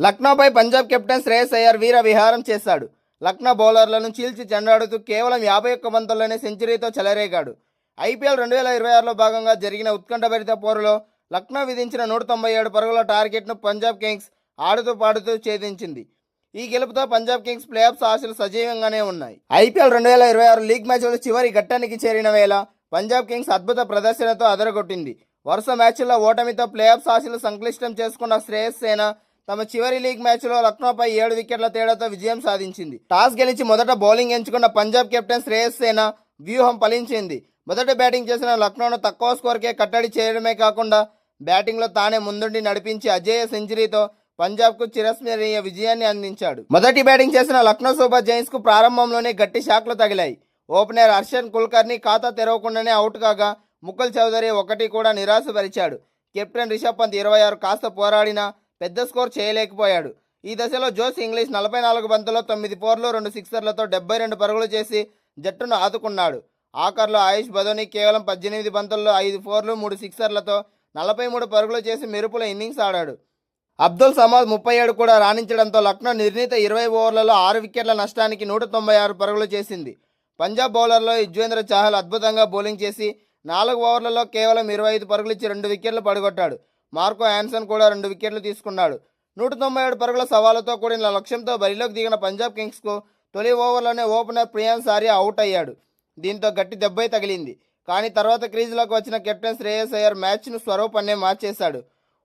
లక్నోపై Punjab captain Shreyas Iyer వీర విహారం చేశాడు. లక్నో బౌలర్లను చీల్చి చెండాడుతూ కేవలం 51 బంతుల్లోనే సెంచరీతో చెలరేగాడు. ఐపీఎల్ 2026లో భాగంగా జరిగిన ఉత్కంఠభరిత పోరులో లక్నో విధించిన 197 పరుగుల టార్గెట్ను పంజాబ్ కింగ్స్ ఆడుతూ పాడుతూ ఛేదించింది. ఈ గెలుపుతో పంజాబ్ కింగ్స్ ప్లేఆఫ్స్ ఆశలు సజీవంగానే ఉన్నాయి. ఐపీఎల్ 2026 లీగ్ మ్యాచ్ల చివరి ఘట్టానికి చేరిన వేళ పంజాబ్ కింగ్స్ అద్భుత ప్రదర్శనతో అదరగొట్టింది. వరుస మ్యాచ్ల్లో ఓటమితో ప్లేఆఫ్స్ ఆశలు సంక్లిష్టం చేసుకున్న శ్రేయస్ సేన తమ చివరి లీగ్ మ్యాచ్లో లక్నోపై 7 వికెట్ల తేడాతో విజయం సాధించింది. టాస్ గెలిచి మొదట బౌలింగ్ ఎంచుకున్న పంజాబ్ కెప్టెన్ శ్రేయస్ సేన వ్యూహం ఫలించింది. మొదట బ్యాటింగ్ చేసిన లక్నోను తక్కువ స్కోర్కే కట్టడి చేయడమే కాకుండా బ్యాటింగ్లో తానే ముందుండి నడిపించి అజేయ సెంచరీతో పంజాబ్కు చిరస్మరణీయ విజయాన్ని అందించాడు. మొదటి బ్యాటింగ్ చేసిన లక్నో సూపర్ జైంట్స్కు ప్రారంభంలోనే గట్టి షాక్లు తగిలాయి. ఓపెనర్ హర్షన్ కుల్కర్ని ఖాతా తెరవకుండానే అవుట్ కాగా ముకుల్ చౌదరి ఒకటి కూడా నిరాశపరిచాడు. కెప్టెన్ రిషబ్ పంత్ 26 కాస్త పోరాడినా పెద్ద స్కోర్ చేయలేకపోయాడు. ఈ దశలో జోస్ ఇంగ్లీష్ 44 బంతుల్లో 9 ఫోర్లు 2 సిక్సర్లతో 72 పరుగులు చేసి జట్టును ఆదుకున్నాడు. ఆఖర్లో ఆయుష్ బదోని కేవలం 18 బంతుల్లో 5 ఫోర్లు 3 సిక్సర్లతో 43 పరుగులు చేసి మెరుపుల ఇన్నింగ్స్ ఆడాడు. అబ్దుల్ సమాద్ 37 కూడా రాణించడంతో లక్నో నిర్ణీత 20 ఓవర్లలో 6 వికెట్ల నష్టానికి 196 పరుగులు చేసింది. పంజాబ్ బౌలర్లో యుజ్వేంద్ర చాహల్ అద్భుతంగా బౌలింగ్ చేసి 4 ఓవర్లలో కేవలం 25 పరుగులు ఇచ్చి 2 వికెట్లు పడగొట్టాడు. మార్కో యాన్సన్ కూడా 2 వికెట్లు తీసుకున్నాడు. 197 పరుగుల సవాలుతో కూడిన లక్ష్యంతో బరిలోకి దిగిన పంజాబ్ కింగ్స్కు తొలి ఓవర్లోనే ఓపెనర్ ప్రియాంశ్ ఆర్య అవుట్ అయ్యాడు. దీంతో గట్టి దెబ్బే తగిలింది. కానీ తర్వాత క్రీజులోకి వచ్చిన కెప్టెన్ శ్రేయస్ అయ్యర్ మ్యాచ్ను స్వరూపాన్నే మార్చేశాడు.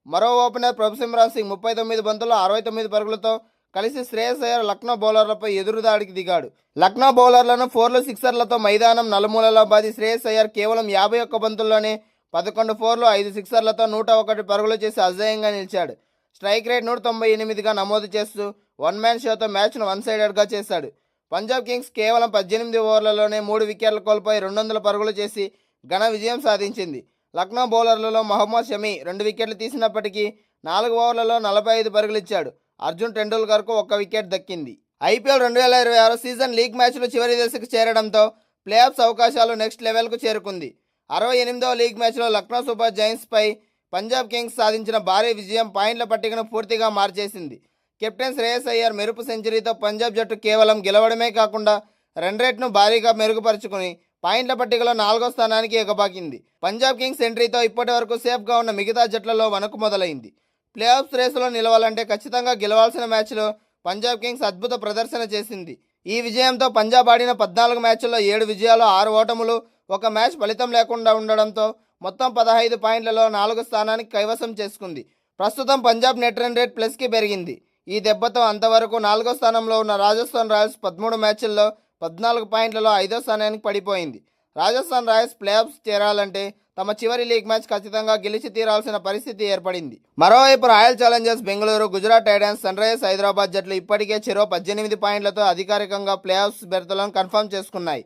మరో ఓపెనర్ ప్రభుసిమ్రాన్ సింగ్ 39 బంతుల్లో 69 పరుగులతో కలిసి శ్రేయస్ అయ్యర్ లక్నో బౌలర్లపై ఎదురుదాడికి దిగాడు. లక్నో బౌలర్లను 4లు 6ర్లతో మైదానం నలుమూలలా బాది శ్రేయస్ అయ్యర్ కేవలం 51 బంతుల్లోనే 11 ఫోర్లు 5 సిక్సర్లతో 101 పరుగులు చేసి అజేయంగా నిలిచాడు. స్ట్రైక్ రేట్ 198గా నమోదు చేస్తూ వన్ మ్యాన్ షోతో మ్యాచ్ను వన్ సైడెడ్గా చేశాడు. పంజాబ్ కింగ్స్ కేవలం 18 ఓవర్లలోనే 3 వికెట్లు కోల్పోయి 200 పరుగులు చేసి ఘన విజయం సాధించింది. లక్నో బౌలర్లలో మహమ్మద్ షమి 2 వికెట్లు తీసినప్పటికీ 4 ఓవర్లలో 45 పరుగులు ఇచ్చాడు. అర్జున్ టెండూల్కర్కు 1 వికెట్ దక్కింది. ఐపీఎల్ 2026 సీజన్ లీగ్ మ్యాచ్లు చివరి దశకు చేరడంతో ప్లేఆఫ్స్ అవకాశాలు నెక్స్ట్ లెవెల్కు చేరుకుంది. 68వ లీగ్ మ్యాచ్లో లక్నో సూపర్ జైంట్స్పై పంజాబ్ కింగ్స్ సాధించిన భారీ విజయం పాయింట్ల పట్టికను పూర్తిగా మార్చేసింది. కెప్టెన్ శ్రేయస్ అయ్యర్ మెరుపు సెంచరీతో పంజాబ్ జట్టు కేవలం గెలవడమే కాకుండా రన్ రేట్ను భారీగా మెరుగుపరుచుకుని పాయింట్ల పట్టికలో 4వ స్థానానికి ఎగబాకింది. పంజాబ్ కింగ్స్ ఎంట్రీతో ఇప్పటి వరకు సేఫ్గా ఉన్న మిగతా జట్లలో వణుకు మొదలైంది. ప్లేఆఫ్స్ రేసులో నిలవాలంటే ఖచ్చితంగా గెలవాల్సిన మ్యాచ్లో పంజాబ్ కింగ్స్ అద్భుత ప్రదర్శన చేసింది. ఈ విజయంతో పంజాబ్ ఆడిన 14 మ్యాచ్ల్లో 7 విజయాలు 6 ఓటములు 1 మ్యాచ్ ఫలితం లేకుండా ఉండడంతో మొత్తం 15 పాయింట్లలో 4వ స్థానానికి కైవసం చేసుకుంది. ప్రస్తుతం పంజాబ్ నెట్ రన్ రేట్ ప్లస్కి పెరిగింది. ఈ దెబ్బతో అంతవరకు 4వ స్థానంలో ఉన్న రాజస్థాన్ రాయల్స్ 13 మ్యాచ్ల్లో 14 పాయింట్లలో 5వ స్థానానికి పడిపోయింది. రాజస్థాన్ రాయల్స్ ప్లేఆఫ్స్ చేరాలంటే తమ చివరి లీగ్ మ్యాచ్ ఖచ్చితంగా గెలిచి తీరాల్సిన పరిస్థితి ఏర్పడింది. మరోవైపు Royal Challengers Bengaluru, Gujarat Titans, Sunrisers Hyderabad జట్లు ఇప్పటికే చెరో 18 పాయింట్లతో అధికారికంగా ప్లేఆఫ్స్ బెర్తలను కన్ఫర్మ్ చేసుకున్నాయి.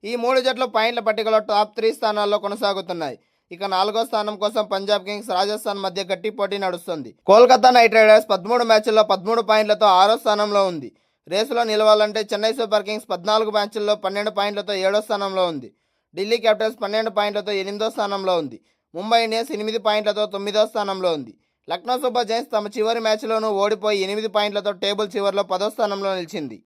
ఈ 3 జట్లు పాయింట్ల పట్టికలో టాప్ 3 స్థానాల్లో కొనసాగుతున్నాయి. ఇక 4వ స్థానం కోసం పంజాబ్ కింగ్స్, రాజస్థాన్ మధ్య గట్టి పోటీ నడుస్తుంది. కోల్కతా నైట్ రైడర్స్ 13 మ్యాచ్ల్లో 13 పాయింట్లతో 6వ స్థానంలో ఉంది. రేసులో నిలవాలంటే చెన్నై సూపర్ కింగ్స్ 14 మ్యాచ్ల్లో 12 పాయింట్లతో 7వ స్థానంలో ఉంది. ఢిల్లీ క్యాపిటల్స్ 12 పాయింట్లతో 8వ స్థానంలో ఉంది. ముంబై ఇండియన్స్ 8 పాయింట్లతో 9వ స్థానంలో ఉంది. లక్నో సూపర్ జైంట్స్ తమ చివరి మ్యాచ్లోనూ ఓడిపోయి 8 పాయింట్లతో టేబుల్ చివరిలో 10వ స్థానంలో నిలిచింది.